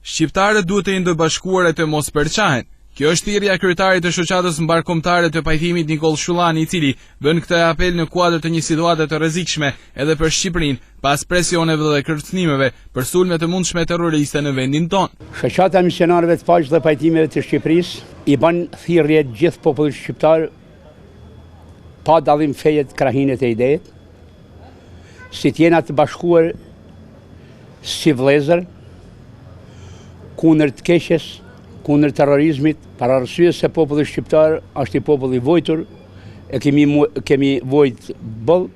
Shqiptarët duhet të jenë të bashkuar e të mos përçahen. Kjo është thirrja e kryetarit të shoqatës mbarkombëtare të pajtimit Nikol Shullani, i cili bën këtë apel në kuadër të një situate të rrezikshme edhe për Shqipërinë, pas presioneve dhe kërcënimeve për sulme të mundshme terroriste në vendin tonë. Shoqata e misionarëve të paqes dhe pajtimeve të Shqipërisë i bën thirrje gjithë popullit shqiptar pa dallim feje, krahinet e idejet, si të jena të bashkuar si vëllezër kundër të keqes, kundër terrorizmit, para arsyes se populli shqiptar është i popull i vojtur, e kemi vojt boll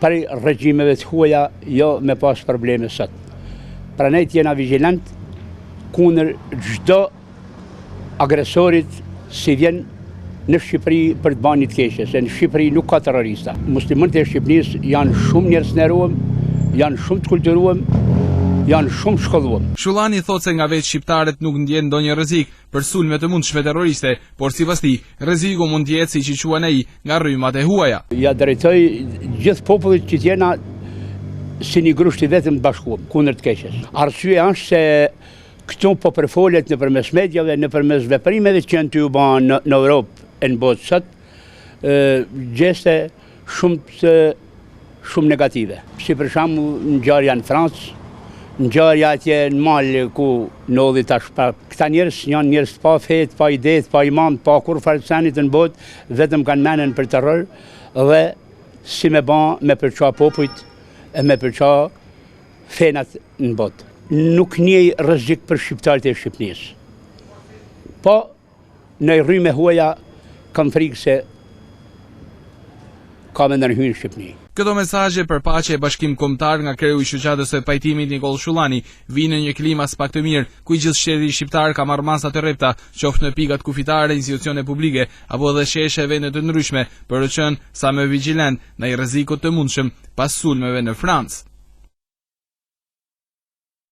për regjimeve të huaja, jo me pas probleme sot. Prandaj jena vigjilant kundër çdo agresorit si vjen në Shqipëri për të bani të keqe, se në Shqipëri nuk ka terrorista. Muslimanët e Shqipërisë janë shumë njerëz të nderuar, janë shumë të kulturuar, janë shumë shkolluar. Shullani thotë se nga vetë shqiptarët nuk ndjen ndonjë rrezik për sulme të mundshme terroriste, por sipas tij, rreziku mund të jetë, siç i quan ai, nga rrymat e huaja. Ja drejtoj gjithë popullit që t'jena si një grusht i vetëm të bashkuar kundër të keqes. Arsyeja është se këtu po përfolet nëpërmes mediave, nëpërmes veprimeve që janë të u bën në Europë e në botë sot, gjeste shumë negative. Si për shembull ngjarja në Francë, ngjarja atje në mal ku ndodhi tash, këta njerëz janë njerëz pa fe, pa ide, pa iman, pa kur farsanit në botë, vetëm kanë menen për terror dhe si me përça popujt e me përça fenat në botë. Nuk njej rrezik për shqiptarët e Shqipërisë. Po në rrymë huaja kam frikë se ka me ndërhyjë në Shqipëri. Këto mesazhe për paqe e bashkim kombëtar nga kreu i shoqatës së pajtimit Nikol Shullani vinë në një klimë as pak të mirë, ku i gjithë shteti shqiptar ka marrë masa të rrepta, qoftë në pikat kufitare, institucione publike apo edhe sheshe vende të ndryshme, për të qenë sa më vigjilent ndaj rrezikut të mundshëm pas sulmeve në Francë.